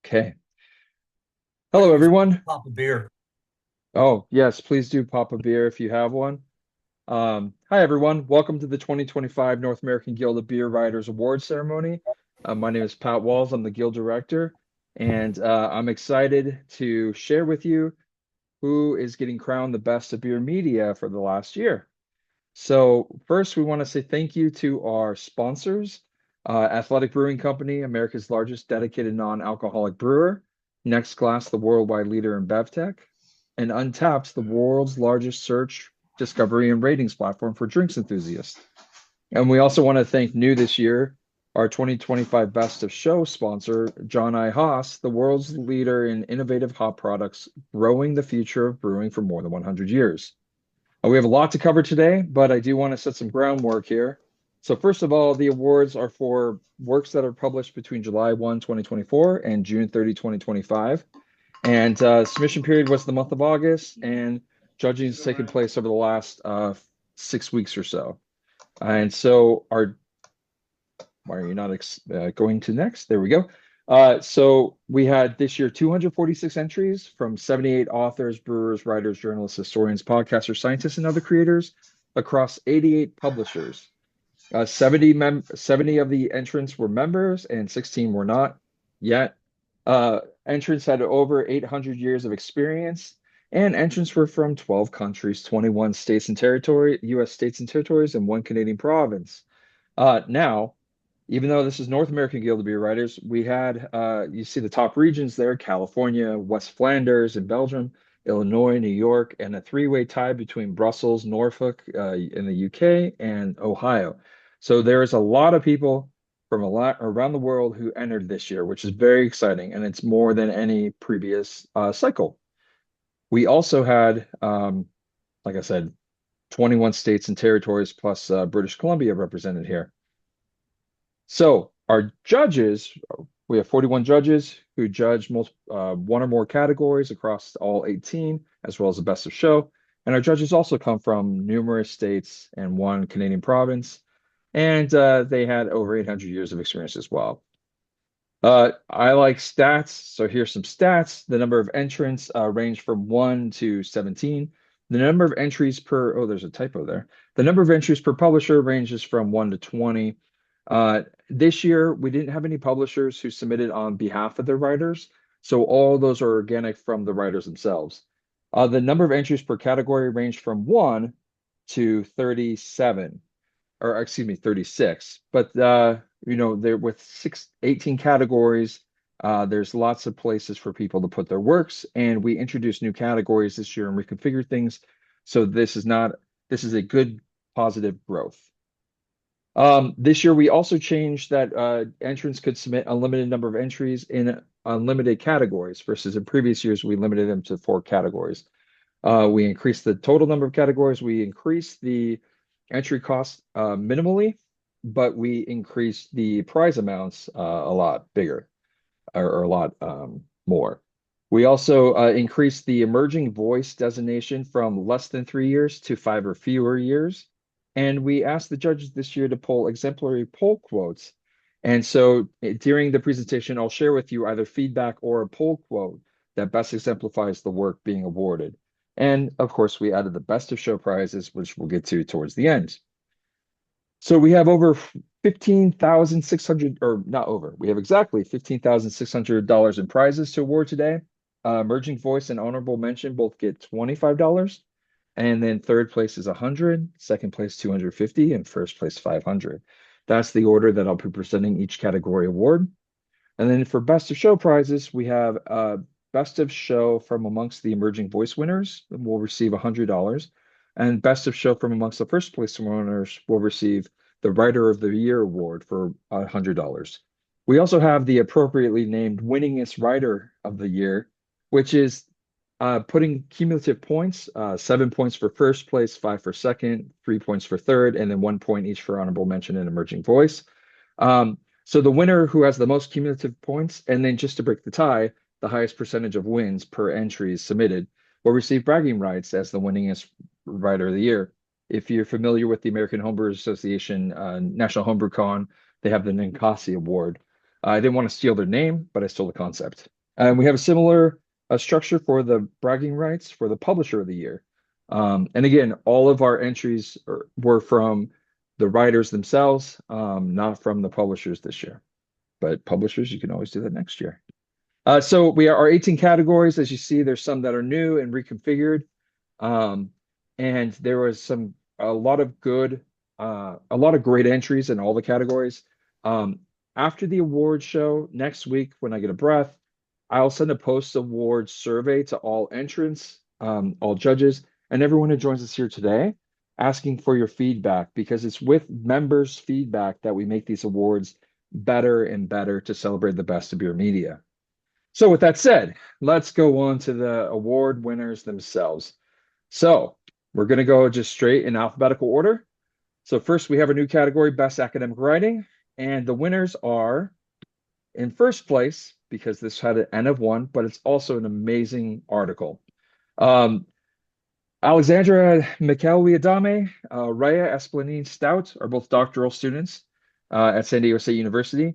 Okay. Could Hello, use everyone. a pop of beer. Oh, yes, please do pop a beer if you have one. Hi, everyone. Welcome to the 2025 North American Guild of Beer Writers Awards ceremony. My name is Pat Walls. I'm the Guild Director, and I'm excited to share with you who is getting crowned the best of beer media for the last year. So, first, we want to say thank you to our sponsors, Athletic Brewing Company, America's largest dedicated non-alcoholic brewer, Next Glass, the worldwide leader in BevTech, and Untapped, the world's largest search, discovery, and ratings platform for drinks enthusiasts. And we also want to thank new this year, our 2025 Best of Show sponsor, John I. Haas, the world's leader in innovative hop products, growing the future of brewing for more than 100 years. We have a lot to cover today, but I do want to set some groundwork here. So first of all, the awards are for works that are published between July 1, 2024 and June 30, 2025. And submission period was the month of August, and judging has taken place over the last 6 weeks or so. And so our why are you not going to next? There we go. So we had this year 246 entries from 78 authors, brewers, writers, journalists, historians, podcasters, scientists, and other creators across 88 publishers. 70 of the entrants were members and 16 were not yet. Entrants had over 800 years of experience, and entrants were from 12 countries, 21 states and territory, U.S. states and territories, and one Canadian province. Now, even though this is North American Guild of Beer Writers, we had you see the top regions there: California, West Flanders, and Belgium, Illinois, New York, and a three-way tie between Brussels, Norfolk in the UK, and Ohio. So there's a lot of people from a lot around the world who entered this year, which is very exciting, and it's more than any previous cycle. We also had, like I said, 21 states and territories plus British Columbia represented here. So our judges, we have 41 judges who judge one or more categories across all 18, as well as the best of show. And our judges also come from numerous states and one Canadian province. And they had over 800 years of experience as well. I like stats, so here's some stats. The number of entrants range from 1 to 17. The number of entries per, oh, there's a typo there. The number of entries per publisher ranges from 1 to 20. This year, we didn't have any publishers who submitted on behalf of their writers, so all those are organic from the writers themselves. The number of entries per category ranged from 1 to 37, or excuse me, 36. But there with 18 categories, there's lots of places for people to put their works, and we introduced new categories this year and reconfigured things. So this is a good positive growth. This year, we also changed that entrants could submit unlimited number of entries in unlimited categories versus in previous years, we limited them to 4 categories. We increased the total number of categories. We increased the entry cost minimally, but we increased the prize amounts a lot bigger or a lot more. We also increased the emerging voice designation from less than 3 years to 5 or fewer years. And we asked the judges this year to pull exemplary poll quotes. And so during the presentation, I'll share with you either feedback or a poll quote that best exemplifies the work being awarded. And of course, we added the best of show prizes, which we'll get to towards the end. So we have over 15,600, or not over, we have exactly $15,600 in prizes to award today. Emerging Voice and Honorable Mention both get $25. And then third place is 100, second place 250, and first place 500. That's the order that I'll be presenting each category award. And then for Best of Show prizes, we have Best of Show from amongst the Emerging Voice winners will receive $100. And Best of Show from amongst the first place winners will receive the Writer of the Year award for $100. We also have the appropriately named Winningest Writer of the Year, which is putting cumulative points, 7 points for first place, 5 for second, 3 points for third, and then 1 point each for honorable mention and emerging voice. So the winner who has the most cumulative points, and then just to break the tie, the highest percentage of wins per entry submitted, will receive bragging rights as the winningest writer of the year. If you're familiar with the American Homebrew Association National Homebrew Con, they have the Ninkasi Award. I didn't want to steal their name, but I stole the concept. And we have a similar structure for the bragging rights for the publisher of the year. And again, all of our entries were from the writers themselves, not from the publishers this year. But publishers, you can always do that next year. So we are our 18 categories. As you see, there's some that are new and reconfigured. Um, and there was a lot of great entries in all the categories. Um, After the award show next week, when I get a breath, I'll send a post-award survey to all entrants, all judges, and everyone who joins us here today, asking for your feedback because it's with members' feedback that we make these awards better and better to celebrate the best of beer media. So with that said, let's go on to the award winners themselves. So we're going to go just straight in alphabetical order. So first we have a new category, Best Academic Writing, and the winners are in first place, because this had an N of one, but it's also an amazing article. Um, Alexandra McElwee-Adame, Raya Esplanine Stout are both doctoral students at San Diego State University.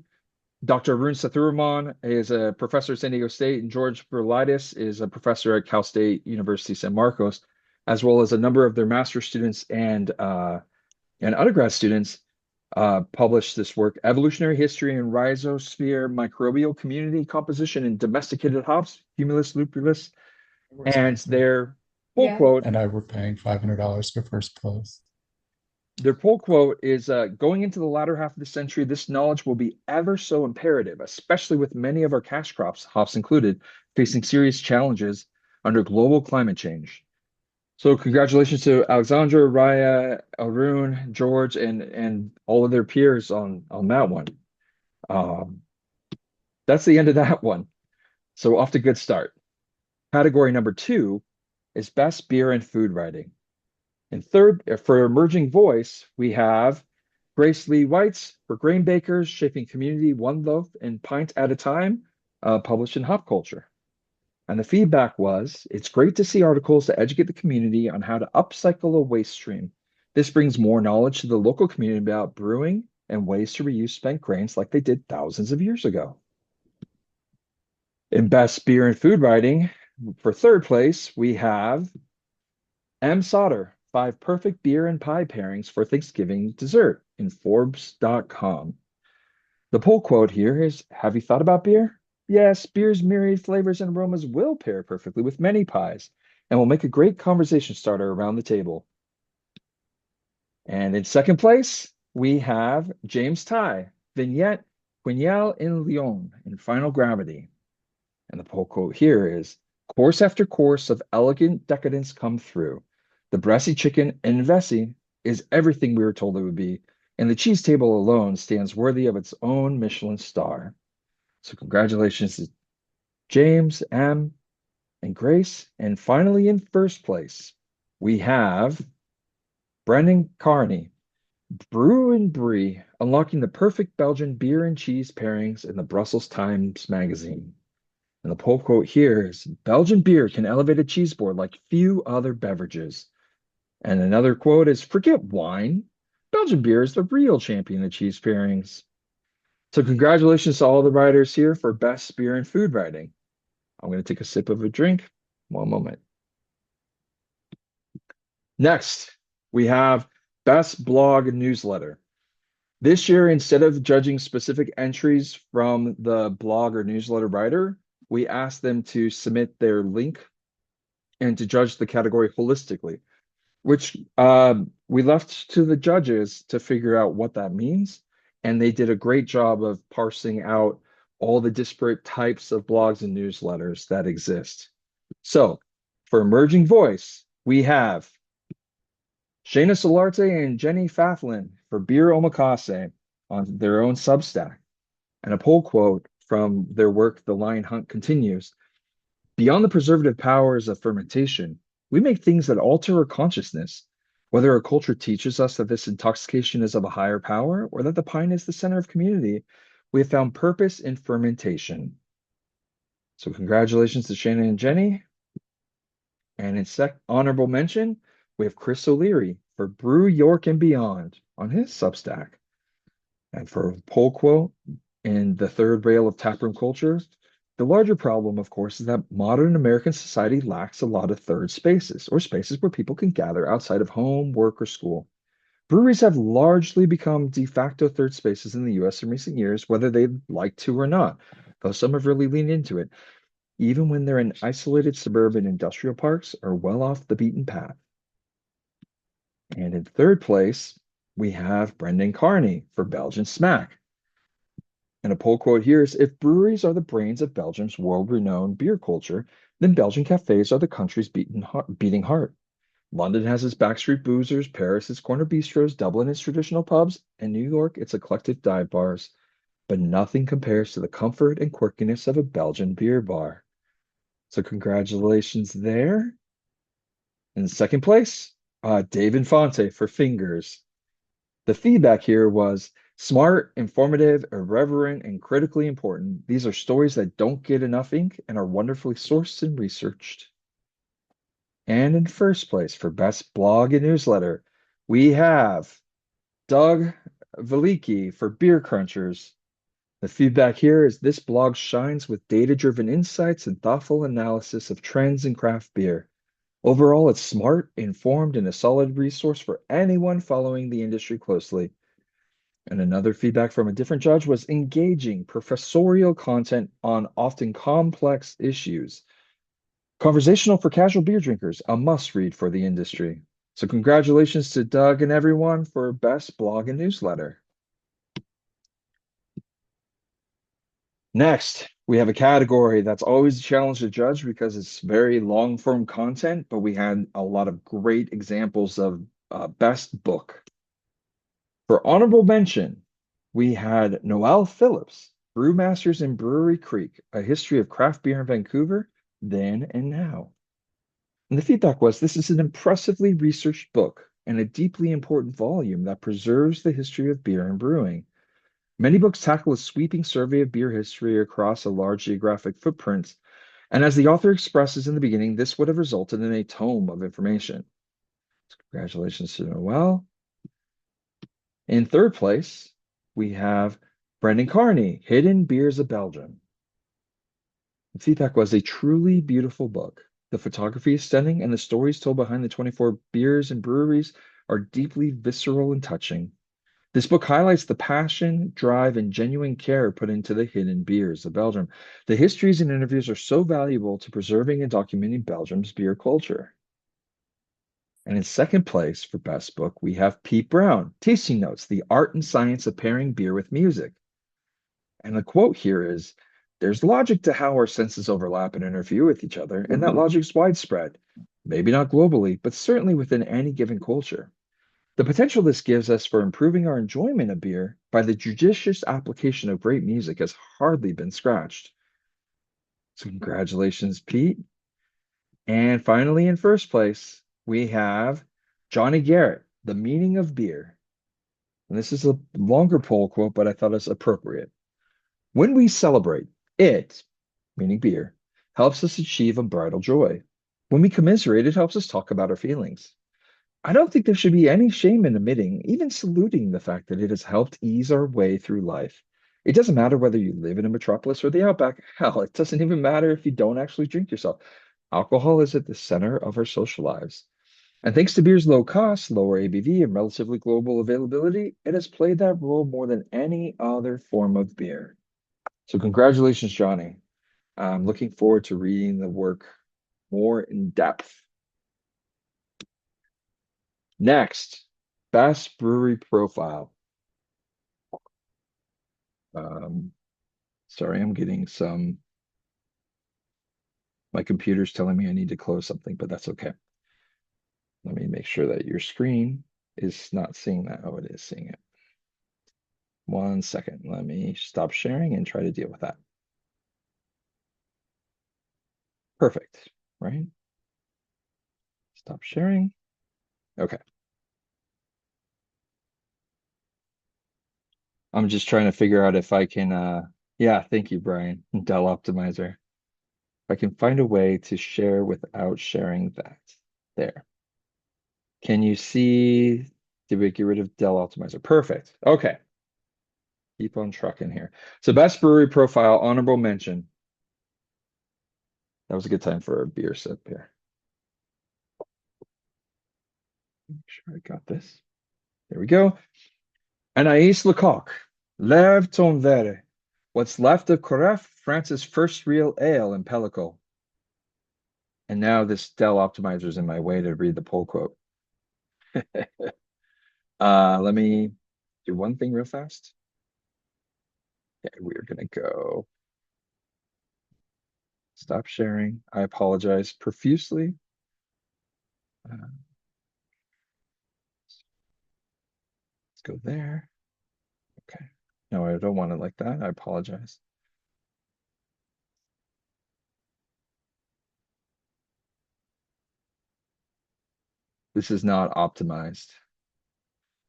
Dr. Arun Sathuraman is a professor at San Diego State, and George Berlitis is a professor at Cal State University San Marcos, as well as a number of their master's students and undergrad students published this work, Evolutionary History and Rhizosphere Microbial Community Composition in Domesticated Hops, Humulus lupulus, We're and sponsored. yeah, quote, And I were paying $500 for first place. their poll quote is going into the latter half of the century, this knowledge will be ever so imperative, especially with many of our cash crops, hops included, facing serious challenges under global climate change. So congratulations to Alexandra, Raya, Arun, George, and all of their peers on that one. Um, that's the end of that one. So off to a good start. Category number two is Best Beer and Food Writing. And third, for Emerging Voice, we have Grace Lee White's For Grain Bakers, Shaping Community One Loaf and Pint at a Time, published in Hop Culture. And the feedback was, it's great to see articles to educate the community on how to upcycle a waste stream. This brings more knowledge to the local community about brewing and ways to reuse spent grains like they did thousands of years ago. In Best Beer and Food Writing, for third place, we have M. Sauter, 5 perfect beer and pie pairings for Thanksgiving dessert in Forbes.com. The poll quote here is, have you thought about beer? Yes, beer's myriad flavors and aromas will pair perfectly with many pies and will make a great conversation starter around the table. And in second place, we have James Ty, Vignette Quignal in Lyon in Final Gravity. And the poll quote here is, course after course of elegant decadence come through. The brassy chicken in Vessi is everything we were told it would be, and the cheese table alone stands worthy of its own Michelin star. So congratulations to James, M, and Grace. And finally, in first place, we have Brendan Carney, Brew and Brie, unlocking the perfect Belgian beer and cheese pairings in the Brussels Times magazine. And the poll quote here is, Belgian beer can elevate a cheese board like few other beverages. And another quote is, forget wine. Belgian beer is the real champion of cheese pairings. So congratulations to all the writers here for best beer and food writing. I'm going to take a sip of a drink. One moment. Next, we have best blog newsletter. This year, instead of judging specific entries from the blog or newsletter writer, we asked them to submit their link and to judge the category holistically, which we left to the judges to figure out what that means. And they did a great job of parsing out all the disparate types of blogs and newsletters that exist. So for Emerging Voice, we have Shayna Solarte and Jenny Fathlin for Beer Omakase on their own Substack. And a poll quote from their work, The Lion Hunt Continues. Beyond the preservative powers of fermentation, we make things that alter our consciousness. Whether our culture teaches us that this intoxication is of a higher power or that the pine is the center of community, we have found purpose in fermentation. So congratulations to Shannon and Jenny. And in honorable mention, we have Chris O'Leary for Brew York and Beyond on his Substack. And for poll quote, in the third rail of taproom culture. The larger problem, of course, is that modern American society lacks a lot of third spaces, or spaces where people can gather outside of home, work, or school. Breweries have largely become de facto third spaces in the US in recent years, whether they'd like to or not, though some have really leaned into it, even when they're in isolated suburban industrial parks or well off the beaten path. And in third place, we have Brendan Carney for Belgian Smack. And a poll quote here is, if breweries are the brains of Belgium's world-renowned beer culture, then Belgian cafes are the country's beating heart. London has its backstreet boozers, Paris its corner bistros, Dublin its traditional pubs, and New York its eclectic dive bars. But nothing compares to the comfort and quirkiness of a Belgian beer bar. So congratulations there. In second place, Dave Infante for Fingers. The feedback here was smart, informative, irreverent, and critically important. These are stories that don't get enough ink and are wonderfully sourced and researched. And in first place for best blog and newsletter, we have Doug Velicki for Beer Crunchers. The feedback here is this blog shines with data-driven insights and thoughtful analysis of trends in craft beer. Overall, it's smart, informed, and a solid resource for anyone following the industry closely. And another feedback from a different judge was engaging professorial content on often complex issues. Conversational for casual beer drinkers, a must read for the industry. So, congratulations to Doug and everyone for best blog and newsletter. Next, we have a category that's always a challenge to judge because it's very long form content, but we had a lot of great examples of best book. For honorable mention, we had Noel Phillips, Brewmasters in Brewery Creek, A History of Craft Beer in Vancouver, Then and Now. And the feedback was this is an impressively researched book and a deeply important volume that preserves the history of beer and brewing. Many books tackle a sweeping survey of beer history across a large geographic footprint, and as the author expresses in the beginning, this would have resulted in a tome of information. So congratulations to Noel. In third place, we have Brendan Carney, Hidden Beers of Belgium. The feedback was a truly beautiful book. The photography is stunning, and the stories told behind the 24 beers and breweries are deeply visceral and touching. This book highlights the passion, drive, and genuine care put into the hidden beers of Belgium. The histories and interviews are so valuable to preserving and documenting Belgium's beer culture. And in second place for best book, we have Pete Brown, Tasting Notes, The Art and Science of Pairing Beer with Music. And the quote here is, there's logic to how our senses overlap and interfere with each other, and that logic is widespread. Maybe not globally, but certainly within any given culture. The potential this gives us for improving our enjoyment of beer by the judicious application of great music has hardly been scratched. So congratulations, Pete. And finally, in first place, we have Johnny Garrett, The Meaning of Beer. And this is a longer poll quote, but I thought it's appropriate. When we celebrate, it, meaning beer, helps us achieve unbridled joy. When we commiserate, it helps us talk about our feelings. I don't think there should be any shame in admitting, even saluting the fact that it has helped ease our way through life. It doesn't matter whether you live in a metropolis or the outback. Hell, it doesn't even matter if you don't actually drink yourself. Alcohol is at the center of our social lives. And thanks to beer's low cost, lower ABV, and relatively global availability, it has played that role more than any other form of beer. So congratulations, Johnny. I'm looking forward to reading the work more in depth. Next, best brewery profile. Um, sorry, I'm getting my computer's telling me I need to close something, but that's okay. Let me make sure that your screen is not seeing that. Oh, it is seeing it. 1 second. Let me stop sharing and try to deal with that. Perfect, right? Stop sharing. Okay. I'm just trying to figure out if I can, yeah, thank you, Brian. Dell Optimizer. If I can find a way to share without sharing that. There. Can you see? Did we get rid of Dell Optimizer? Perfect. Okay. Keep on trucking here. So best brewery profile, honorable mention. That was a good time for a beer sip here. Make sure I got this. There we go. Anaïs Lecoq, Lève ton verre. What's left of Carafe, France's first real ale in Pellicle. And now this Dell optimizer is in my way to read the poll quote. Let me do one thing real fast. Okay, we're gonna go stop sharing. I apologize profusely. Let's go there. Okay. No, I don't want it like that. I apologize. This is not optimized.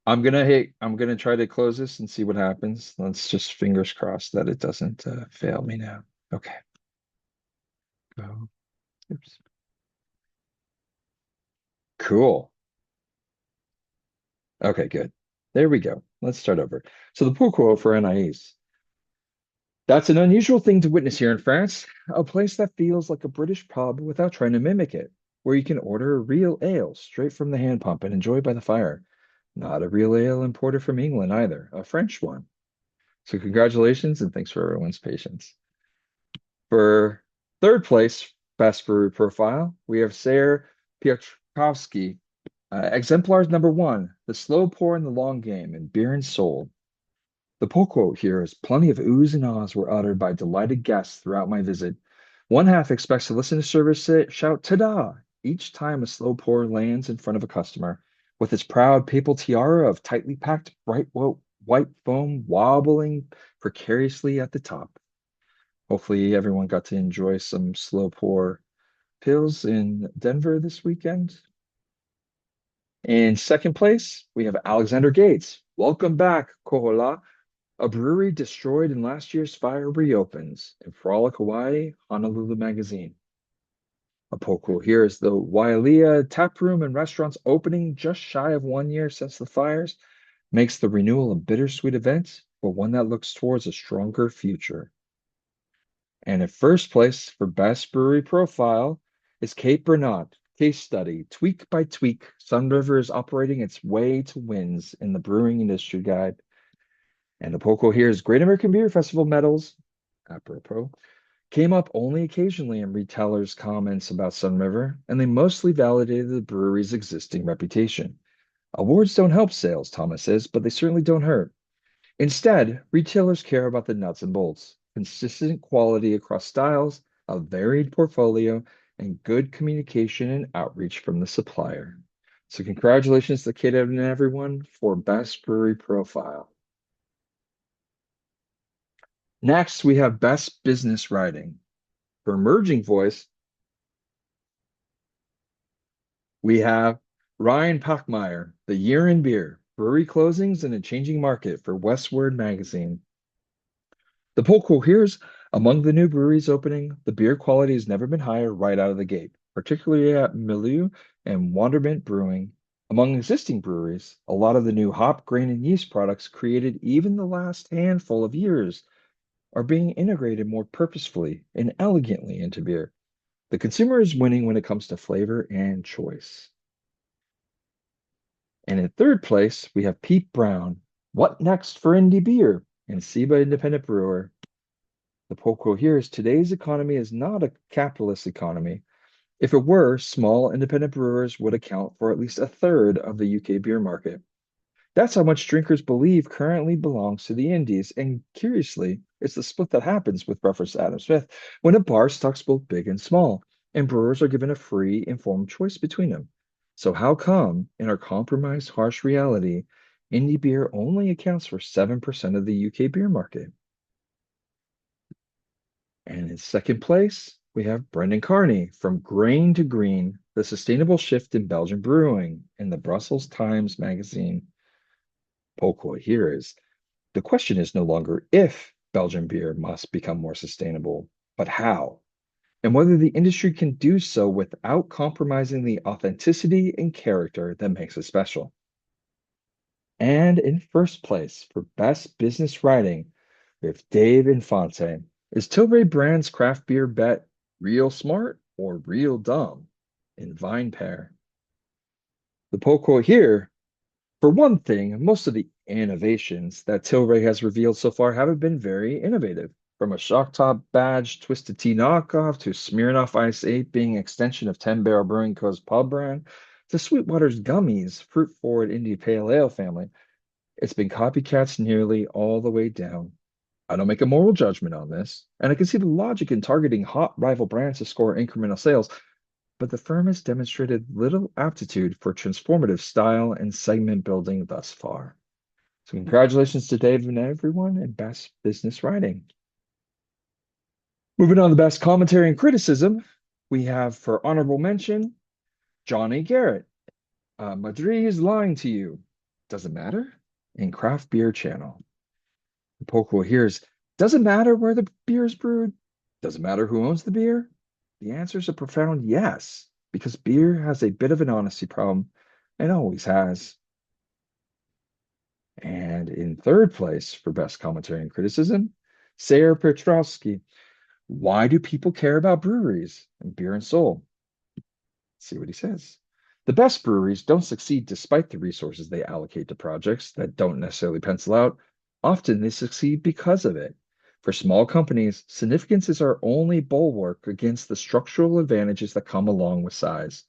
I'm gonna try to close this and see what happens. Let's just fingers crossed that it doesn't fail me now. Okay. Go. Oops. Cool. Okay, good. There we go. Let's start over. So the pool quote for Anais. That's an unusual thing to witness here in France, a place that feels like a British pub without trying to mimic it, where you can order a real ale straight from the hand pump and enjoy by the fire. Not a real ale imported from England either, a French one. So congratulations and thanks for everyone's patience. For third place, best brewery profile, we have Sayer Piotrkowski, exemplars number one, the slow pour in the long game in beer and soul. The pull quote here is plenty of oohs and ahs were uttered by delighted guests throughout my visit. One half expects to listen to service shout ta-da each time a slow pour lands in front of a customer, with its proud papal tiara of tightly packed bright white foam wobbling precariously at the top. Hopefully everyone got to enjoy some slow pour pills in Denver this weekend. In second place, we have Alexander Gates. Welcome back, Kohola. A brewery destroyed in last year's fire reopens in Frolic, Hawaii, Honolulu Magazine. A poco here is the Wailea tap room and restaurant's opening just shy of 1 year since the fires makes the renewal a bittersweet event, but one that looks towards a stronger future. And in first place for best brewery profile is Cape Bernard. Case study, tweak by tweak, Sun River is operating its way to wins in the brewing industry guide. And the poco here is Great American Beer Festival medals, apropos, came up only occasionally in retailers' comments about Sun River, and they mostly validated the brewery's existing reputation. Awards don't help sales, Thomas says, but they certainly don't hurt. Instead, retailers care about the nuts and bolts, consistent quality across styles, a varied portfolio, and good communication and outreach from the supplier. So congratulations to Kate and everyone for Best Brewery Profile. Next, we have Best Business Writing. For Emerging Voice, we have Ryan Pachmeyer, The Year in Beer, Brewery Closings in a Changing Market for Westward Magazine. The poll quote here is, among the new breweries opening, the beer quality has never been higher right out of the gate, particularly at Milieu and Wonderment Brewing. Among existing breweries, a lot of the new hop, grain, and yeast products created even the last handful of years are being integrated more purposefully and elegantly into beer. The consumer is winning when it comes to flavor and choice. And in third place, we have Pete Brown. What next for indie beer? And Seba Independent Brewer. The poll quote here is today's economy is not a capitalist economy. If it were, small independent brewers would account for at least a third of the UK beer market. That's how much drinkers believe currently belongs to the indies. And curiously, it's the split that happens with reference to Adam Smith when a bar stocks both big and small, and brewers are given a free, informed choice between them. So how come, in our compromised, harsh reality, indie beer only accounts for 7% of the UK beer market? And in second place, we have Brendan Carney from Grain to Green, the sustainable shift in Belgian brewing in the Brussels Times magazine. Poll here is the question is no longer if Belgian beer must become more sustainable, but how, and whether the industry can do so without compromising the authenticity and character that makes it special. And in first place for Best Business Writing, we have Dave Infante. Is Tilray Brand's craft beer bet real smart or real dumb? In VinePair. The poll quote here, for one thing, most of the innovations that Tilray has revealed so far haven't been very innovative. From a shock top badge Twisted Tea knockoff to Smirnoff Ice 8 being an extension of 10 Barrel Brewing Co.'s pub brand to Sweetwater's Gummies fruit forward India Pale Ale family, it's been copycats nearly all the way down. I don't make a moral judgment on this, and I can see the logic in targeting hot rival brands to score incremental sales, but the firm has demonstrated little aptitude for transformative style and segment building thus far. So congratulations to Dave and everyone and best business writing. Moving on to best commentary and criticism, we have for honorable mention, Johnny Garrett. Madrid is lying to you. Doesn't matter. In Craft Beer Channel. The poll quote here is, doesn't matter where the beer is brewed. Doesn't matter who owns the beer. The answer is a profound yes, because beer has a bit of an honesty problem and always has. And in third place for best commentary and criticism, Sayre Petrovsky. Why do people care about breweries and beer and soul? Let's see what he says. The best breweries don't succeed despite the resources they allocate to projects that don't necessarily pencil out. Often they succeed because of it. For small companies, significance is our only bulwark against the structural advantages that come along with size.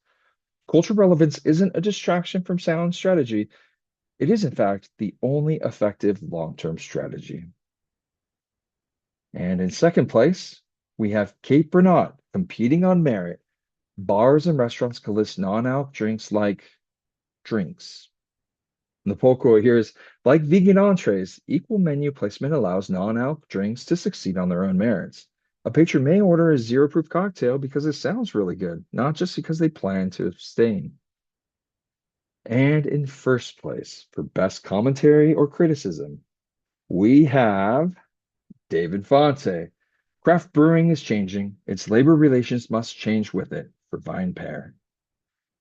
Cultural relevance isn't a distraction from sound strategy. It is, in fact, the only effective long-term strategy. And in second place, we have Kate Bernat competing on merit. Bars and restaurants can list non-alc drinks like drinks. And the poll quote here is, like vegan entrees, equal menu placement allows non-alc drinks to succeed on their own merits. A patron may order a zero-proof cocktail because it sounds really good, not just because they plan to abstain. And in first place, for best commentary or criticism, we have David Fonte. Craft brewing is changing. Its labor relations must change with it for VinePair.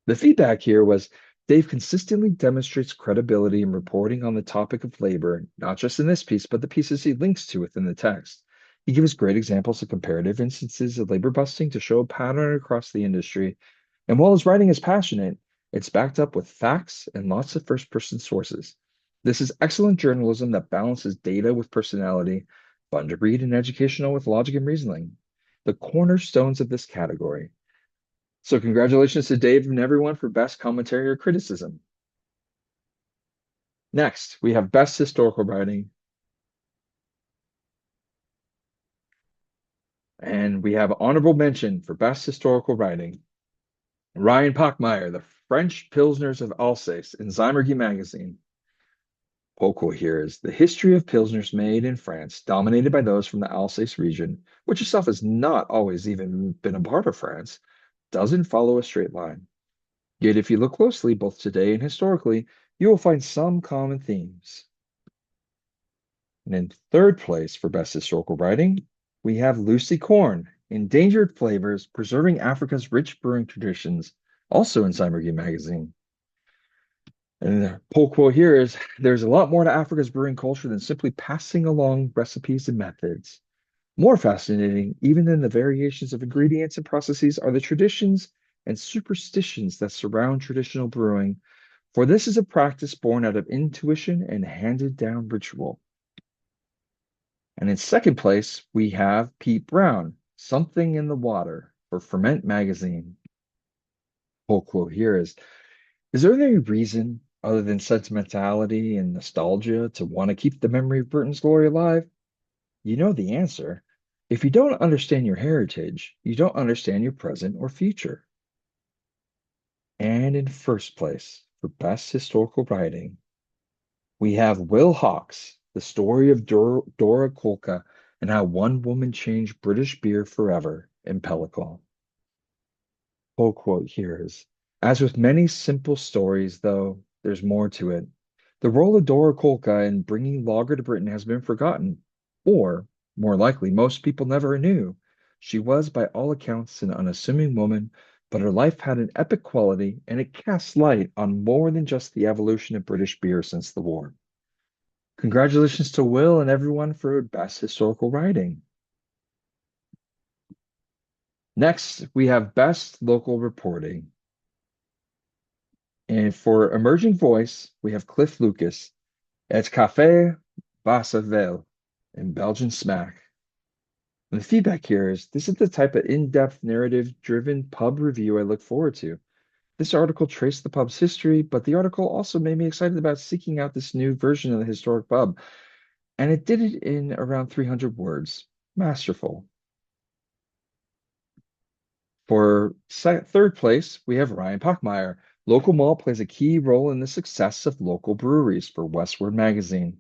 The feedback here was Dave consistently demonstrates credibility in reporting on the topic of labor, not just in this piece, but the pieces he links to within the text. He gives great examples of comparative instances of labor busting to show a pattern across the industry. And while his writing is passionate, it's backed up with facts and lots of first person sources. This is excellent journalism that balances data with personality, fun to read and educational with logic and reasoning. The cornerstones of this category. So congratulations to Dave and everyone for best commentary or criticism. Next, we have best historical writing. And we have honorable mention for best historical writing. Ryan Pockmeyer, The French Pilsners of Alsace in Zymergy magazine. Poco here is the history of Pilsners made in France, dominated by those from the Alsace region, which itself has not always even been a part of France, doesn't follow a straight line. Yet if you look closely, both today and historically, you will find some common themes. And in third place for best historical writing, we have Lucy Corn, Endangered Flavors, Preserving Africa's Rich Brewing Traditions, also in Zymergy magazine. And the poll quote here is, there's a lot more to Africa's brewing culture than simply passing along recipes and methods. More fascinating, even than the variations of ingredients and processes, are the traditions and superstitions that surround traditional brewing, for this is a practice born out of intuition and handed down ritual. And in second place, we have Pete Brown, Something in the Water for Ferment Magazine. Poll quote here is there any reason other than sentimentality and nostalgia to want to keep the memory of Burton's glory alive? You know the answer. If you don't understand your heritage, you don't understand your present or future. And in first place, for best historical writing, we have Will Hawks, The Story of Dora Kolka and How One Woman Changed British Beer Forever in Pellicle. Full quote here is, as with many simple stories, though, there's more to it. The role of Dora Kolka in bringing lager to Britain has been forgotten, or, more likely, most people never knew. She was, by all accounts, an unassuming woman but her life had an epic quality and it casts light on more than just the evolution of British beer since the war. Congratulations to Will and everyone for Best Historical Writing. Next, we have Best Local Reporting. And for Emerging Voice, we have Cliff Lucas. It's Café Bassavel in Belgian Smack. And the feedback here is this is the type of in-depth narrative-driven pub review I look forward to. This article traced the pub's history, but the article also made me excited about seeking out this new version of the historic pub. And it did it in around 300 words. Masterful. For third place, we have Ryan Pochmeyer. Local malt plays a key role in the success of local breweries for Westward Magazine.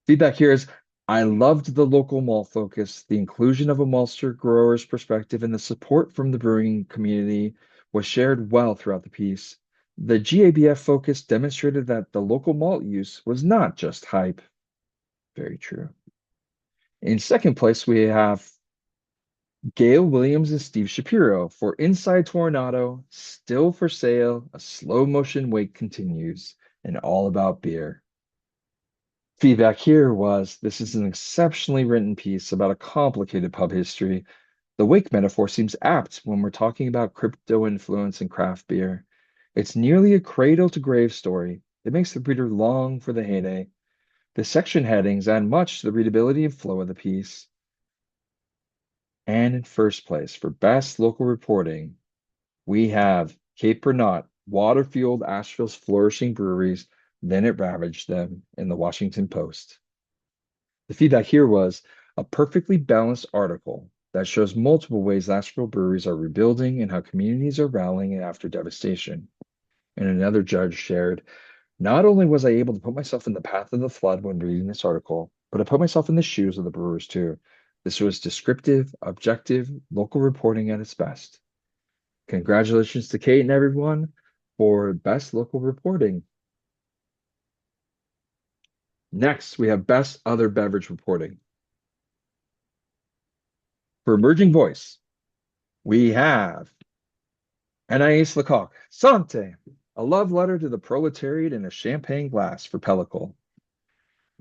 Feedback here is I loved the local malt focus, the inclusion of a maltster grower's perspective, and the support from the brewing community was shared well throughout the piece. The GABF focus demonstrated that the local malt use was not just hype. Very true. In second place, we have Gail Williams and Steve Shapiro for Inside Tornado, Still for Sale, a slow motion wake continues, and all about beer. Feedback here was this is an exceptionally written piece about a complicated pub history. The wake metaphor seems apt when we're talking about crypto influence in craft beer. It's nearly a cradle to grave story. It makes the reader long for the heyday. The section headings add much to the readability and flow of the piece. And in first place for best local reporting, we have Cape Bernat, water-fueled Asheville's flourishing breweries, then it ravaged them in the Washington Post. The feedback here was a perfectly balanced article that shows multiple ways Asheville breweries are rebuilding and how communities are rallying after devastation. And another judge shared, not only was I able to put myself in the path of the flood when reading this article, but I put myself in the shoes of the brewers too. This was descriptive, objective, local reporting at its best. Congratulations to Kate and everyone for best local reporting. Next, we have best other beverage reporting. For emerging voice, we have Anaïs Lecoq, Sante, a love letter to the proletariat in a champagne glass for Pellicle.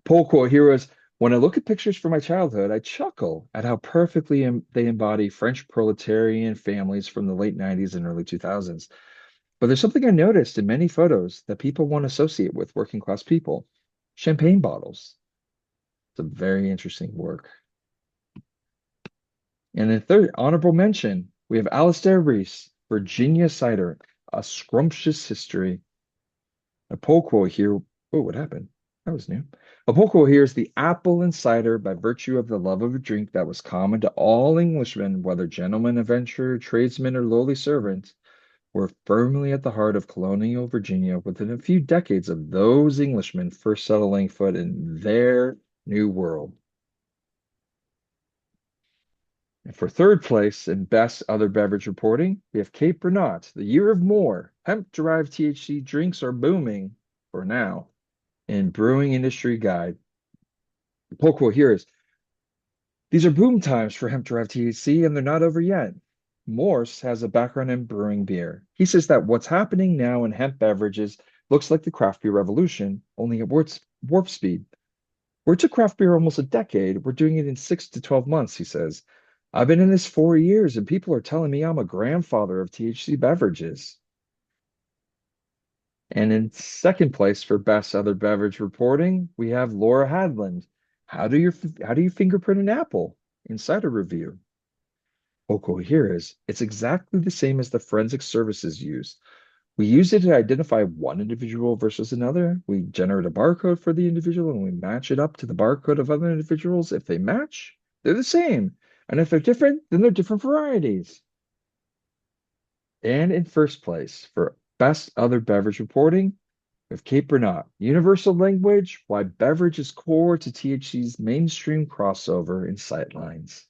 Poll quote here was, when I look at pictures from my childhood, I chuckle at how perfectly they embody French proletarian families from the late 90s and early 2000s. But there's something I noticed in many photos that people want to associate with working class people. Champagne bottles. It's a very interesting work. And in third, honorable mention, we have Alistair Reese, Virginia Cider, a scrumptious history. A poll quote here. Oh, what happened? That was new. A poll quote here is the apple and cider by virtue of the love of a drink that was common to all Englishmen, whether gentleman, adventurer, tradesman, or lowly servant, were firmly at the heart of colonial Virginia within a few decades of those Englishmen first settling foot in their new world. And for third place in best other beverage reporting, we have Cape Bernat, the year of more. Hemp-derived THC drinks are booming for now in Brewing Industry Guide. The poll quote here is, these are boom times for hemp-derived THC and they're not over yet. Morse has a background in brewing beer. He says that what's happening now in hemp beverages looks like the craft beer revolution, only at warp speed. We're to craft beer almost a decade. We're doing it in 6 to 12 months, he says. I've been in this 4 years and people are telling me I'm a grandfather of THC beverages. And in second place for best other beverage reporting, we have Laura Hadland. How do you fingerprint an apple? Insider review. Oko here is it's exactly the same as the forensic services use. We use it to identify one individual versus another. We generate a barcode for the individual and we match it up to the barcode of other individuals. If they match, they're the same. And if they're different, then they're different varieties. And in first place for best other beverage reporting, we have Cape Bernat, universal language, why beverage is core to THC's mainstream crossover in sightlines.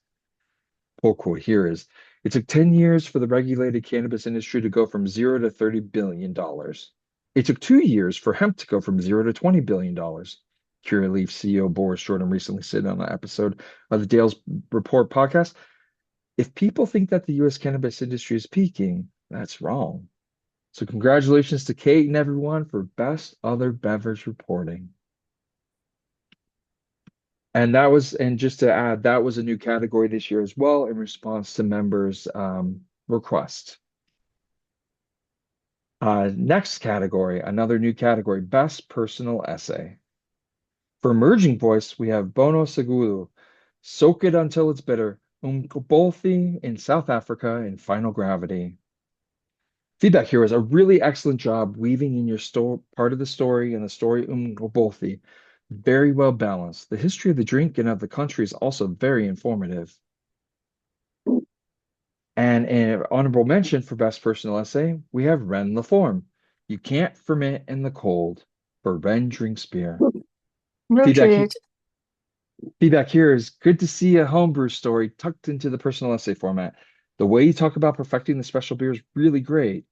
Poll quote here is, it took 10 years for the regulated cannabis industry to go from zero to $30 billion. It took 2 years for hemp to go from zero to $20 billion. Curaleaf CEO Boris Jordan recently said on an episode of the Dale's Report podcast, If people think that the US cannabis industry is peaking, that's wrong. So congratulations to Kate and everyone for best other beverage reporting. And just to add, that was a new category this year as well in response to members' request. Next category, another new category, best personal essay. For emerging voice, we have Bono Seguro, Soak It Until It's Bitter, Umkobolthi in South Africa, and Final Gravity. Feedback here is a really excellent job weaving in your part of the story and the story Umkobolthi. Very well balanced. The history of the drink and of the country is also very informative. And an honorable mention for best personal essay, we have Ren Laforme. You can't ferment in the cold, for Ren drinks beer. Feedback Noted. Feedback here is good to see a homebrew story tucked into the personal essay format. The way you talk about perfecting the special beer is really great.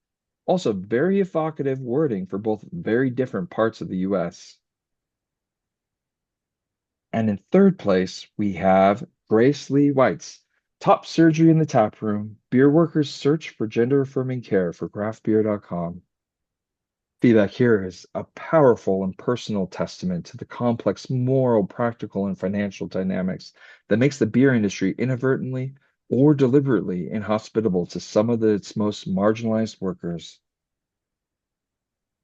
Also, very evocative wording for both very different parts of the US. And in third place, we have Grace Lee White's Top Surgery in the Tap Room, Beer Workers Search for Gender Affirming Care for craftbeer.com. Feedback here is a powerful and personal testament to the complex moral, practical, and financial dynamics that makes the beer industry inadvertently or deliberately inhospitable to some of its most marginalized workers.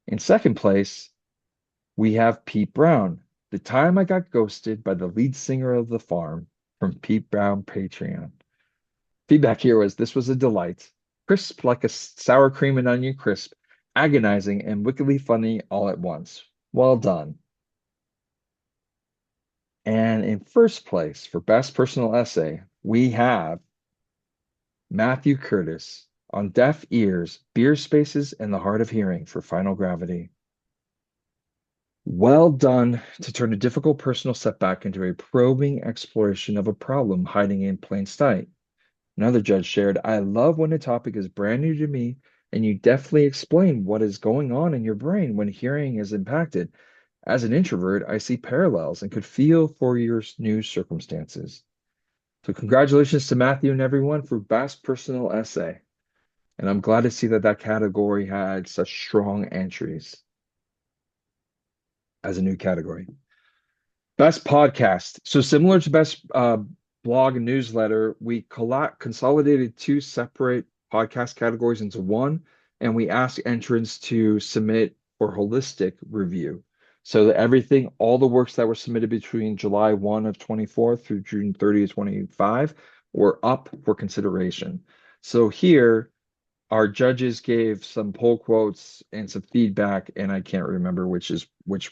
In second place, we have Pete Brown, The Time I Got Ghosted by the Lead Singer of The Farm from Pete Brown Patreon. Feedback here was this was a delight, crisp like a sour cream and onion crisp, agonizing and wickedly funny all at once. Well done. And in first place for best personal essay, we have Matthew Curtis on Deaf Ears, Beer Spaces, and the Heart of Hearing for Final Gravity. Well done to turn a difficult personal setback into a probing exploration of a problem hiding in plain sight. Another judge shared, I love when a topic is brand new to me and you deftly explain what is going on in your brain when hearing is impacted. As an introvert, I see parallels and could feel for your new circumstances. So congratulations to Matthew and everyone for best personal essay. And I'm glad to see that that category had such strong entries as a new category. Best podcast. So similar to best blog and newsletter, we consolidated two separate podcast categories into one, and we asked entrants to submit for holistic review. So that everything, all the works that were submitted between July 1 of 24 through June 30 of 25 were up for consideration. So here, our judges gave some poll quotes and some feedback, and I can't remember which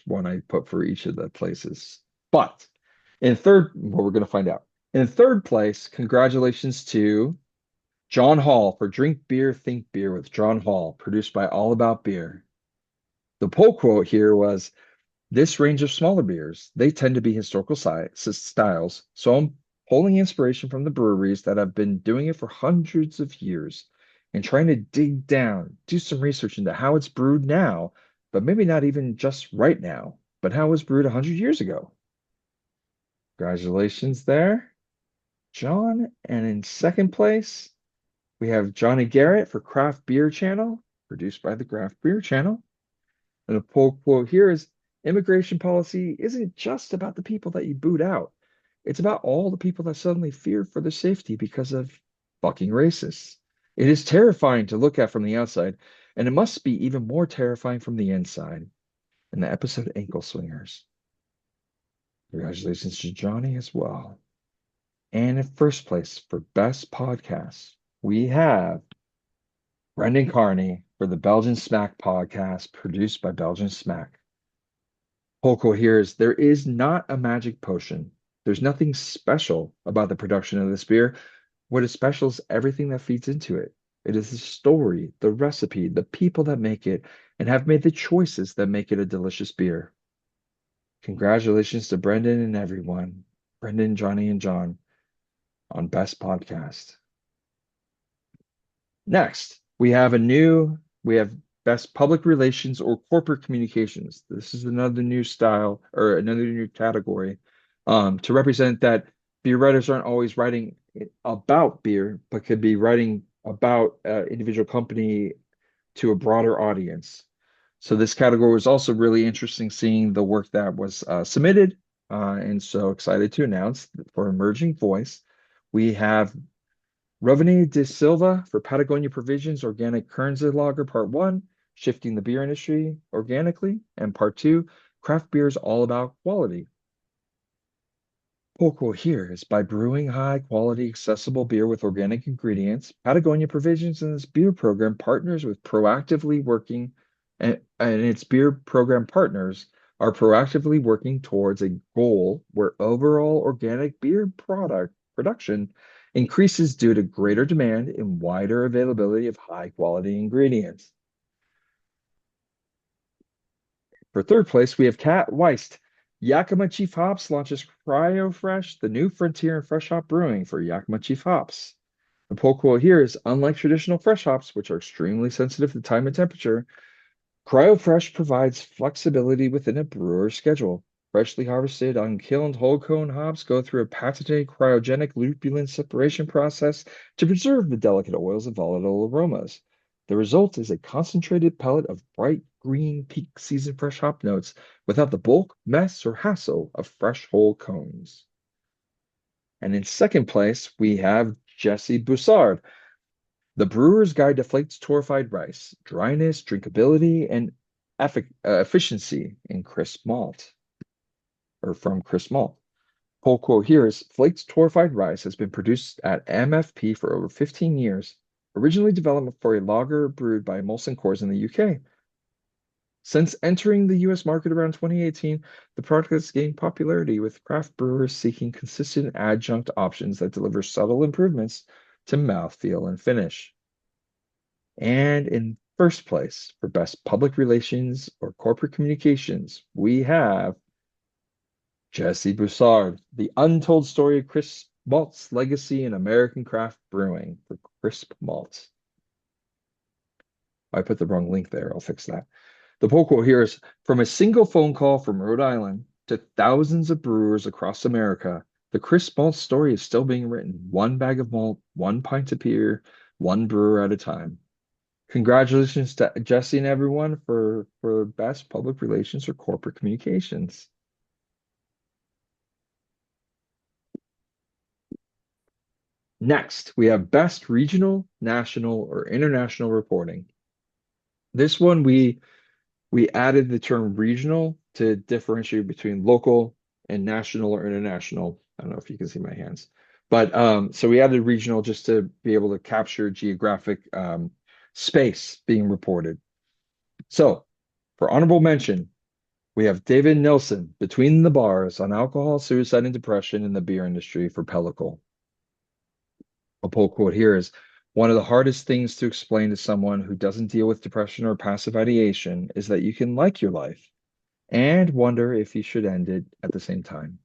one I put for each of the places. But in third, well, we're going to find out. In third place, congratulations to John Hall for Drink Beer, Think Beer with John Hall, produced by All About Beer. The poll quote here was, this range of smaller beers, they tend to be historical styles, so I'm pulling inspiration from the breweries that have been doing it for hundreds of years and trying to dig down, do some research into how it's brewed now, but maybe not even just right now, but how it was brewed 100 years ago. Congratulations there, John. And in second place, we have Johnny Garrett for Craft Beer Channel, produced by the Craft Beer Channel. And the poll quote here is, immigration policy isn't just about the people that you boot out. It's about all the people that suddenly fear for their safety because of fucking racists. It is terrifying to look at from the outside, and it must be even more terrifying from the inside. In the episode Ankle Swingers. Congratulations to Johnny as well. And in first place for best podcast, we have Brendan Carney for the Belgian Smack podcast produced by Belgian Smack. Polko here is there is not a magic potion. There's nothing special about the production of this beer. What is special is everything that feeds into it. It is the story, the recipe, the people that make it, and have made the choices that make it a delicious beer. Congratulations to Brendan and everyone, Brendan, Johnny, and John, on Best Podcast. Next, we have Best Public Relations or Corporate Communications. This is another new style or another new category to represent that beer writers aren't always writing about beer, but could be writing about individual company to a broader audience. So this category was also really interesting seeing the work that was submitted. And so excited to announce that for Emerging Voice, we have Rovani de Silva for Patagonia Provisions Organic Kernza Lager Part 1, Shifting the Beer Industry Organically, and Part 2, Craft Beer is All About Quality. Poco here is by brewing high quality, accessible beer with organic ingredients. Patagonia Provisions and its beer program partners with proactively working, and its beer program partners are proactively working towards a goal where overall organic beer product production increases due to greater demand and wider availability of high quality ingredients. For third place, we have Cat Weist. Yakima Chief Hops launches Cryo Fresh, the new frontier in fresh hop brewing for Yakima Chief Hops. The poll quote here is, unlike traditional fresh hops, which are extremely sensitive to time and temperature, CryoFresh provides flexibility within a brewer's schedule. Freshly harvested, unkilned whole cone hops go through a patented cryogenic lupulin separation process to preserve the delicate oils and volatile aromas. The result is a concentrated pellet of bright green peak season fresh hop notes without the bulk, mess, or hassle of fresh whole cones. And in second place, we have Jesse Boussard, the Brewer's Guide to Flaked Torrefied Rice, Dryness, Drinkability, and Efficiency in Crisp Malt, or from Crisp Malt. Whole quote here is, Flaked Torrefied Rice has been produced at MFP for over 15 years, originally developed for a lager brewed by Molson Coors in the UK. Since entering the US market around 2018, the product has gained popularity with craft brewers seeking consistent adjunct options that deliver subtle improvements to mouthfeel and finish. And in first place, for best public relations or corporate communications, we have Jesse Broussard, The Untold Story of Crisp Malt's Legacy in American Craft Brewing for Crisp Malt. I put the wrong link there. I'll fix that. The poll quote here is, from a single phone call from Rhode Island to thousands of brewers across America, the Crisp Malt story is still being written, one bag of malt, one pint of beer, one brewer at a time. Congratulations to Jesse and everyone for best public relations or corporate communications. Next, we have best regional, national, or international reporting. This one we added the term regional to differentiate between local and national or international. I don't know if you can see my hands, but so we added regional just to be able to capture geographic space being reported. So for honorable mention, we have David Nilsson, Between the Bars on Alcohol, Suicide, and Depression in the Beer Industry for Pellicle. A pull quote here is, one of the hardest things to explain to someone who doesn't deal with depression or passive ideation is that you can like your life and wonder if you should end it at the same time.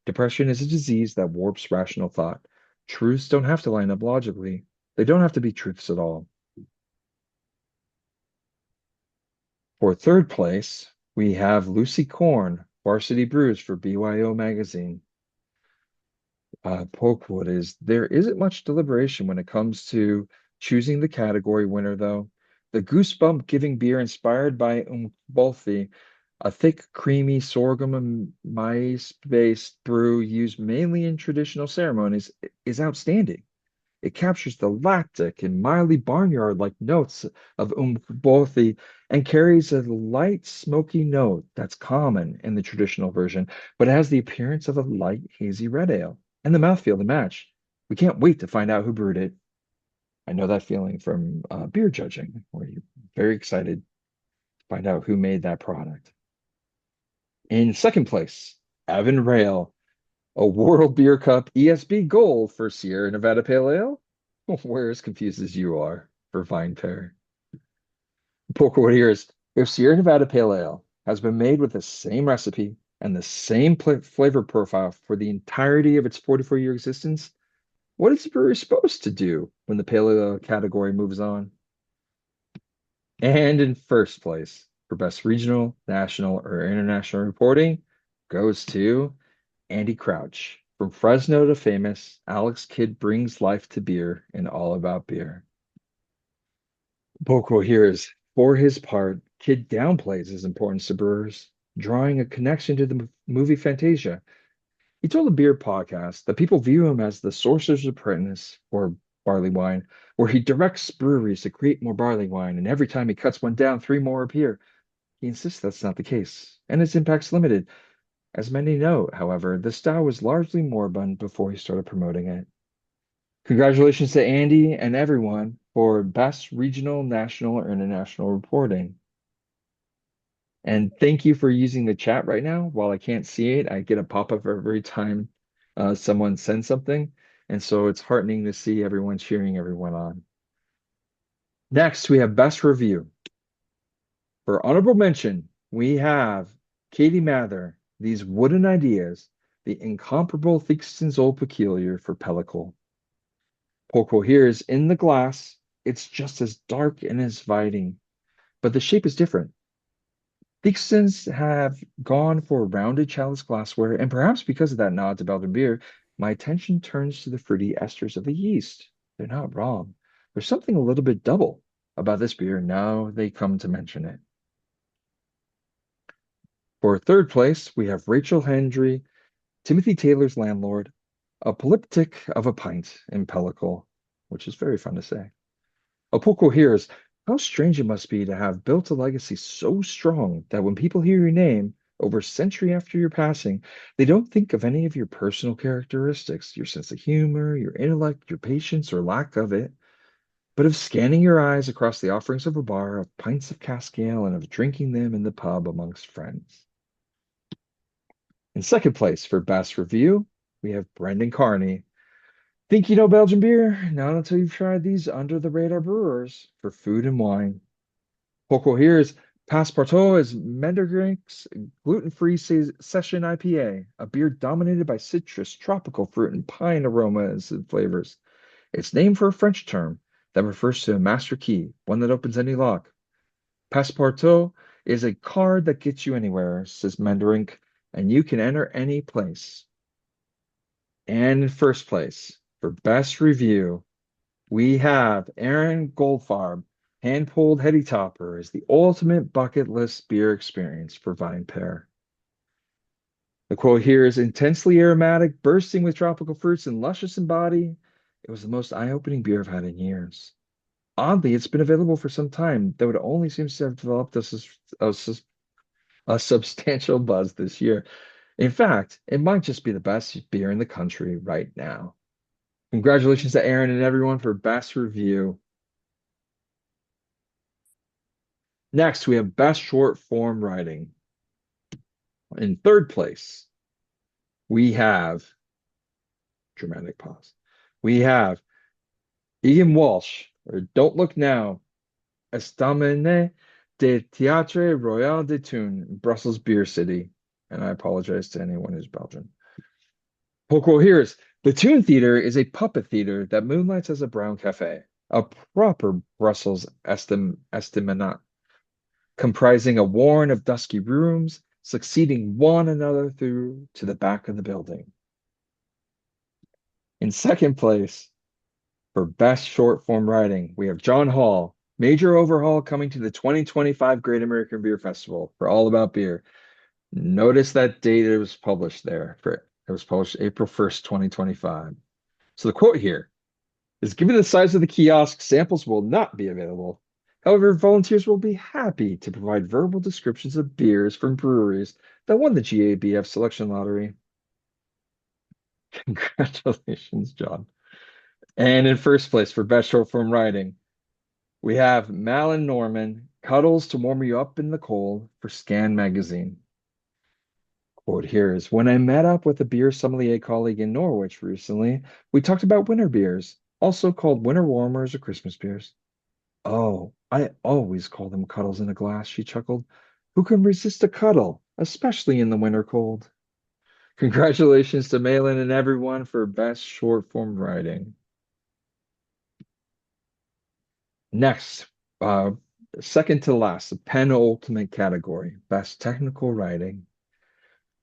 Depression is a disease that warps rational thought. Truths don't have to line up logically. They don't have to be truths at all. For third place, we have Lucy Korn, Varsity Brews for BYO Magazine. Pokewood is, there isn't much deliberation when it comes to choosing the category winner, though. The goosebump giving beer inspired by Umbolthi, a thick, creamy sorghum and maize-based brew used mainly in traditional ceremonies, is outstanding. It captures the lactic and mildly barnyard-like notes of Umbolthi and carries a light, smoky note that's common in the traditional version, but has the appearance of a light, hazy red ale and the mouthfeel to match. We can't wait to find out who brewed it. I know that feeling from beer judging, where you're very excited to find out who made that product. In second place, Evan Rail, a World Beer Cup ESB Gold for Sierra Nevada Pale Ale. We're as confused as you are for VinePair. Poker here is, if Sierra Nevada Pale Ale has been made with the same recipe and the same flavor profile for the entirety of its 44-year existence, what is the brewery supposed to do when the Pale Ale category moves on? And in first place for best regional, national, or international reporting goes to Andy Crouch, From Fresno to famous, Alex Kidd brings life to beer and all about beer. Boko hears, for his part, Kidd downplays his importance to brewers, drawing a connection to the movie Fantasia. He told a beer podcast that people view him as the sorcerer's apprentice for barley wine, where he directs breweries to create more barley wine, and every time he cuts one down, three more appear. He insists that's not the case, and its impact's limited. As many know, however, the style was largely moribund before he started promoting it. Congratulations to Andy and everyone for best regional, national, or international reporting. And thank you for using the chat right now. While I can't see it, I get a pop-up every time someone sends something. And so it's heartening to see everyone cheering everyone on. Next, we have best review. For honorable mention, we have Katie Mather, These Wooden Ideas, the incomparable Theakston's Old Peculiar for Pellicle. Poco here's in the glass. It's just as dark and as inviting, but the shape is different. Theakston's have gone for rounded chalice glassware, and perhaps because of that nod to Belgian beer, my attention turns to the fruity esters of the yeast. They're not wrong. There's something a little bit double about this beer now they come to mention it. For third place, we have Rachel Hendry, Timothy Taylor's landlord, a polyptych of a pint in Pellicle, which is very fun to say. Opoko hears, how strange it must be to have built a legacy so strong that when people hear your name over a century after your passing, they don't think of any of your personal characteristics, your sense of humor, your intellect, your patience, or lack of it, but of scanning your eyes across the offerings of a bar, of pints of cask ale, and of drinking them in the pub amongst friends. In second place for best review, we have Brendan Carney. Think you know Belgian beer? Not until you've tried these under the radar brewers for food and wine. Poco here's Passepartout is Mendergrink's gluten-free session IPA, a beer dominated by citrus, tropical fruit, and pine aromas and flavors. It's named for a French term that refers to a master key, one that opens any lock. Passepartout is a card that gets you anywhere, says Menderink, and you can enter any place. And in first place, for best review, we have Aaron Goldfarb, hand-pulled heady topper is the ultimate bucket list beer experience for VinePair. The quote here is intensely aromatic, bursting with tropical fruits and luscious in body. It was the most eye-opening beer I've had in years. Oddly, it's been available for some time, though it only seems to have developed a substantial buzz this year. In fact, it might just be the best beer in the country right now. Congratulations to Aaron and everyone for best review. Next, we have best short form writing. In third place, we have dramatic pause. We have Ian Walsh, or Don't Look Now, Estaminet de Théâtre Royal de Thun, Brussels Beer City. And I apologize to anyone who's Belgian. Poco here's the Thun Theater is a puppet theater that moonlights as a brown cafe, a proper Brussels estaminet, comprising a warren of dusky rooms, succeeding one another through to the back of the building. In second place, for best short form writing, we have John Hall, major overhaul coming to the 2025 Great American Beer Festival for All About Beer. Notice that date it was published there. It was published April 1st, 2025. So the quote here is given the size of the kiosk, samples will not be available. However, volunteers will be happy to provide verbal descriptions of beers from breweries that won the GABF selection lottery. Congratulations, John. And in first place for best short form writing, we have Malin Norman, Cuddles to Warm You Up in the Cold for Scan Magazine. Quote here is when I met up with a beer sommelier colleague in Norwich recently, we talked about winter beers, also called winter warmers or Christmas beers. Oh, I always call them cuddles in a glass, she chuckled. Who can resist a cuddle, especially in the winter cold? Congratulations to Malin and everyone for best short form writing. Next, second to last, the penultimate category, best technical writing.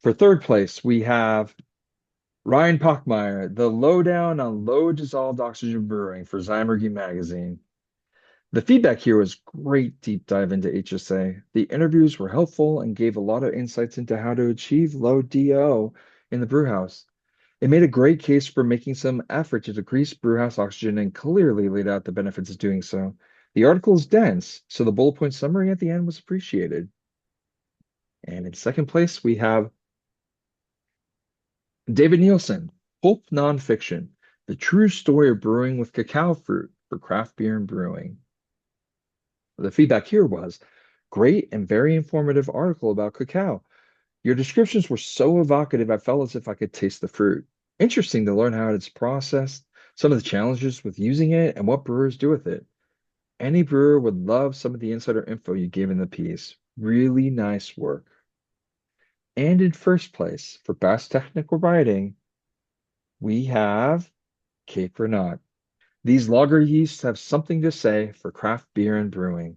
For third place, we have Ryan Pochmeyer, the lowdown on low dissolved oxygen brewing for Zymergy magazine. The feedback here was great deep dive into HSA. The interviews were helpful and gave a lot of insights into how to achieve low DO in the brewhouse. It made a great case for making some effort to decrease brewhouse oxygen and clearly laid out the benefits of doing so. The article is dense, so the bullet point summary at the end was appreciated. And in second place, we have David Nielsen, Pulp Nonfiction, The True Story of Brewing with Cacao Fruit for Craft Beer and Brewing. The feedback here was great and very informative article about cacao. Your descriptions were so evocative, I felt as if I could taste the fruit. Interesting to learn how it's processed, some of the challenges with using it, and what brewers do with it. Any brewer would love some of the insider info you gave in the piece. Really nice work. And in first place, for best technical writing, we have Cape Renat. These lager yeasts have something to say for craft beer and brewing.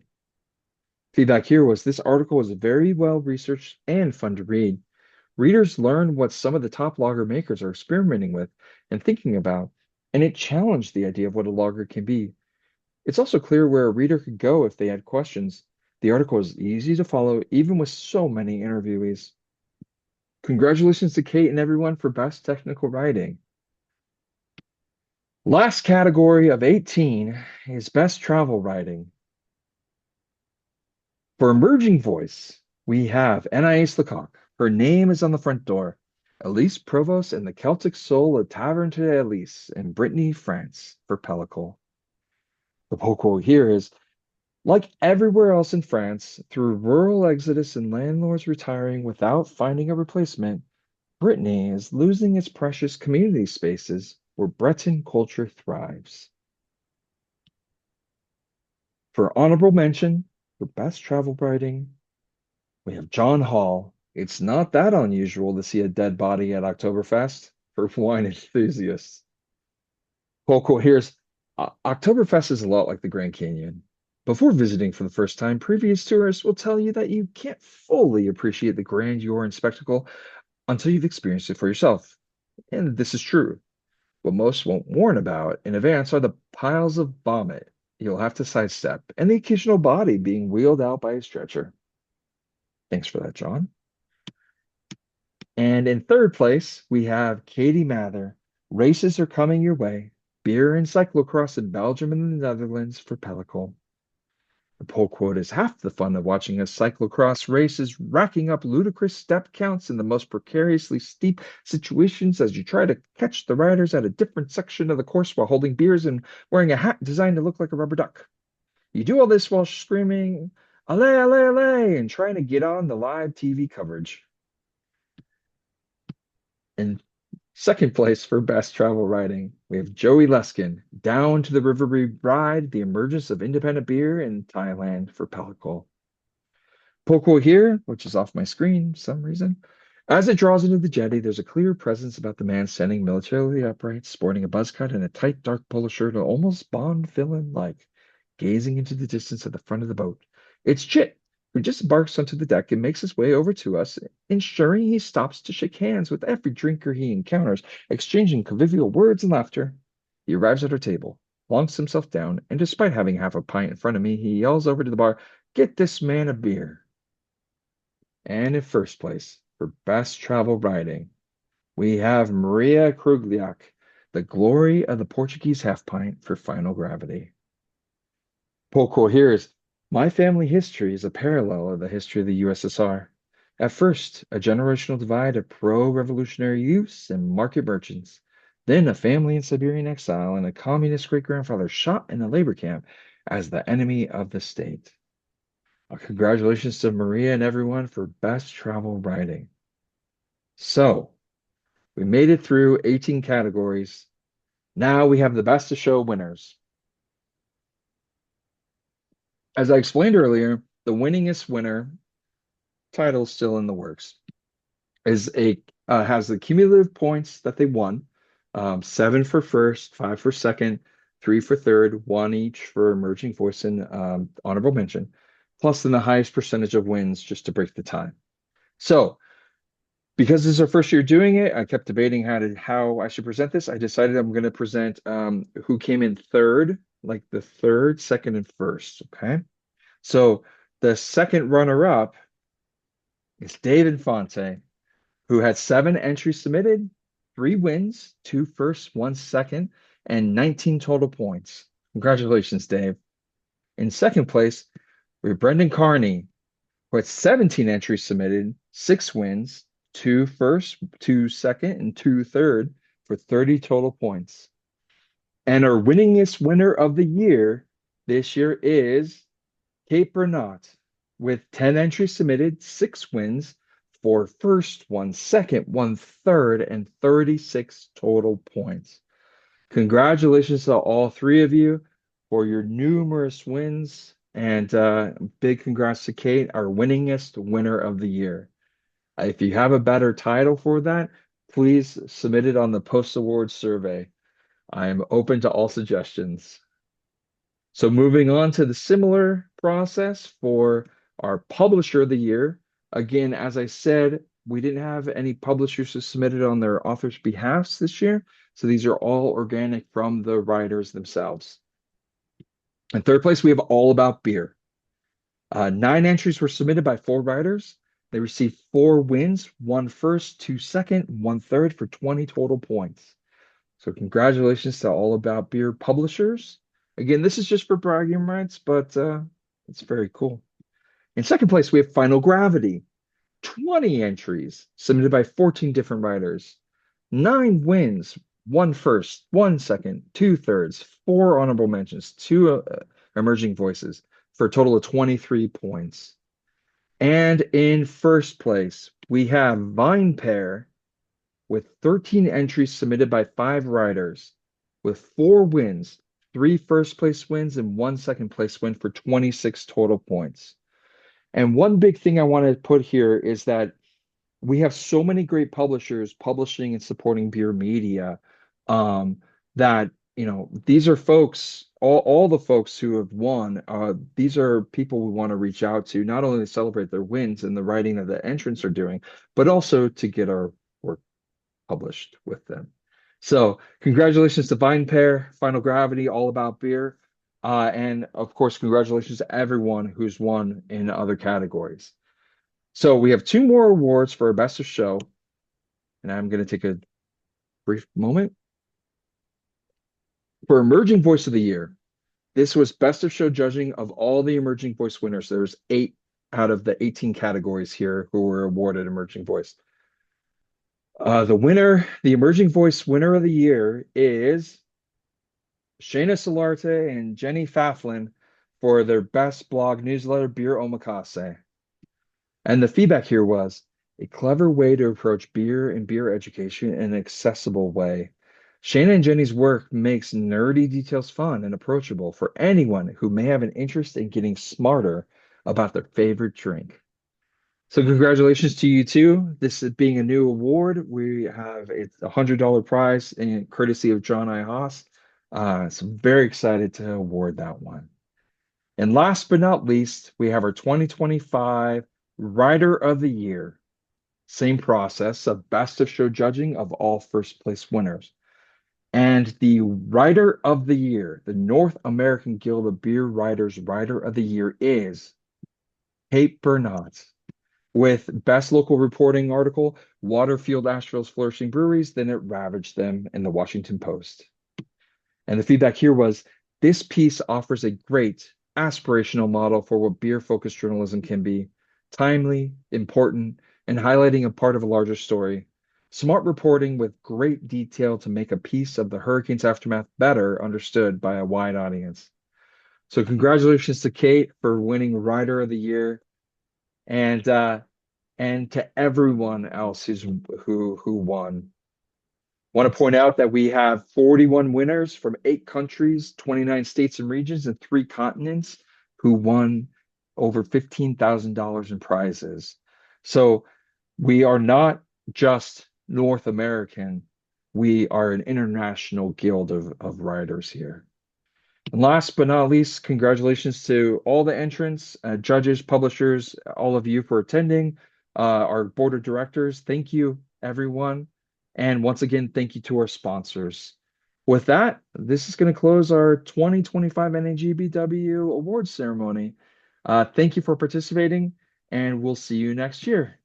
Feedback here was this article was very well researched and fun to read. Readers learned what some of the top lager makers are experimenting with and thinking about, and it challenged the idea of what a lager can be. It's also clear where a reader could go if they had questions. The article is easy to follow, even with so many interviewees. Congratulations to Kate and everyone for best technical writing. Last category of 18 is best travel writing. For emerging voice, we have Anais Lecoq. Her name is on the front door. Elise Provost and the Celtic Soul of Taverne de Elise in Brittany, France for Pellicle. The poll quote here is, like everywhere else in France, through rural exodus and landlords retiring without finding a replacement, Brittany is losing its precious community spaces where Breton culture thrives. For honorable mention, for best travel writing, we have John Hall. It's not that unusual to see a dead body at Oktoberfest for wine enthusiasts. Poll quote here's Oktoberfest is a lot like the Grand Canyon. Before visiting for the first time, previous tourists will tell you that you can't fully appreciate the grandeur and spectacle until you've experienced it for yourself. And this is true. What most won't warn about in advance are the piles of vomit you'll have to sidestep and the occasional body being wheeled out by a stretcher. Thanks for that, John. And in third place, we have Katie Mather. Races are coming your way. Beer and cyclocross in Belgium and the Netherlands for Pellicle. The poll quote is half the fun of watching a cyclocross race is racking up ludicrous step counts in the most precariously steep situations as you try to catch the riders at a different section of the course while holding beers and wearing a hat designed to look like a rubber duck. You do all this while screaming, allez, allez, allez, and trying to get on the live TV coverage. In second place for best travel writing, we have Joey Leskin, Down to the River We Ride, The Emergence of Independent Beer in Thailand for Pellicle. Poco here, which is off my screen for some reason. As it draws into the jetty, there's a clear presence about the man standing militarily upright, sporting a buzz cut and a tight dark polo shirt, almost Bond villain-like, gazing into the distance at the front of the boat. It's Chit, who just embarks onto the deck and makes his way over to us, ensuring he stops to shake hands with every drinker he encounters, exchanging convivial words and laughter. He arrives at our table, plonks himself down, and despite having half a pint in front of me, he yells over to the bar, "Get this man a beer." And in first place, for best travel writing, we have Maria Krugliak, The Glory of the Portuguese Half Pint for Final Gravity. Poco here is my family history is a parallel of the history of the USSR. At first, a generational divide of pro-revolutionary youths and market merchants, then a family in Siberian exile and a communist great-grandfather shot in a labor camp as the enemy of the state. Congratulations to Maria and everyone for best travel writing. So, we made it through 18 categories. Now we have the best of show winners. As I explained earlier, the winningest winner title still in the works is a has the cumulative points that they won, 7 for first, 5 for second, 3 for third, 1 each for emerging voice and honorable mention, plus then the highest percentage of wins just to break the tie. So Because this is our first year doing it, I kept debating how I should present this. I decided I'm going to present who came in third, like the third, second, and first. Okay. So the second runner-up is Dave Infante, who had 7 entries submitted, 3 wins, 2 firsts, 1 second, and 19 total points. Congratulations, Dave. In second place, we have Brendan Carney, who had 17 entries submitted, 6 wins, 2 firsts, 2 second, and 2 third for 30 total points. And our winningest winner of the year this year is Kate Bernat with 10 entries submitted, 6 wins, 4 firsts, 1 second, 1 third, and 36 total points. Congratulations to all three of you for your numerous wins. And big congrats to Kate, our winningest winner of the year. If you have a better title for that, please submit it on the post awards survey. I am open to all suggestions. So moving on to the similar process for our publisher of the year. Again, as I said, we didn't have any publishers who submitted on their authors' behalfs this year. So these are all organic from the writers themselves. In third place, we have All About Beer. 9 entries were submitted by 4 writers. They received 4 wins, 1 first, 2 second, 1 third for 20 total points. So congratulations to All About Beer publishers. Again, this is just for bragging rights, but it's very cool. In second place, we have Final Gravity. 20 entries submitted by 14 different writers. 9 wins, 1 first, 1 second, 2 thirds, 4 honorable mentions, 2 emerging voices for a total of 23 points. And in first place, we have VinePair with 13 entries submitted by 5 writers with 4 wins, 3 first place wins, and 1 second place win for 26 total points. And one big thing I want to put here is that we have so many great publishers publishing and supporting beer media that these are folks, all the folks who have won. These are people we want to reach out to, not only to celebrate their wins and the writing that the entrants are doing, but also to get our work published with them. So congratulations to VinePair, Final Gravity, All About Beer, and of course, congratulations to everyone who's won in other categories. So we have 2 more awards for our Best of Show, and I'm going to take a brief moment. For Emerging Voice of the Year, this was Best of Show judging of all the Emerging Voice winners. There's 8 out of the 18 categories here who were awarded Emerging Voice. The Emerging Voice winner of the year is Shayna Solarte and Jenny Faflin for their best blog newsletter, Beer Omakase. And the feedback here was a clever way to approach beer and beer education in an accessible way. Shayna and Jenny's work makes nerdy details fun and approachable for anyone who may have an interest in getting smarter about their favorite drink. So congratulations to you too. This is being a new award. It's $100 prize in courtesy of John I. Haas. So I'm very excited to award that one. And last but not least, we have our 2025 Writer of the Year. Same process of Best of Show judging of all first place winners. And the Writer of the Year, the North American Guild of Beer Writers Writer of the Year is Kate Bernat with Best Local Reporting article, Waterfield Asheville's Flourishing Breweries, then it ravaged them in the Washington Post. And the feedback here was, this piece offers a great aspirational model for what beer-focused journalism can be, timely, important, and highlighting a part of a larger story. Smart reporting with great detail to make a piece of the hurricane's aftermath better understood by a wide audience. So congratulations to Kate for winning Writer of the Year, and to everyone else who won. Want to point out that we have 41 winners from 8 countries, 29 states and regions, and 3 continents who won over $15,000 in prizes. So we are not just North American, we are an international guild of writers here. And last but not least, congratulations to all the entrants, judges, publishers, all of you for attending. our board of directors. Thank you, everyone. And once again, thank you to our sponsors. With that, this is going to close our 2025 NAGBW awards ceremony. Thank you for participating, and we'll see you next year.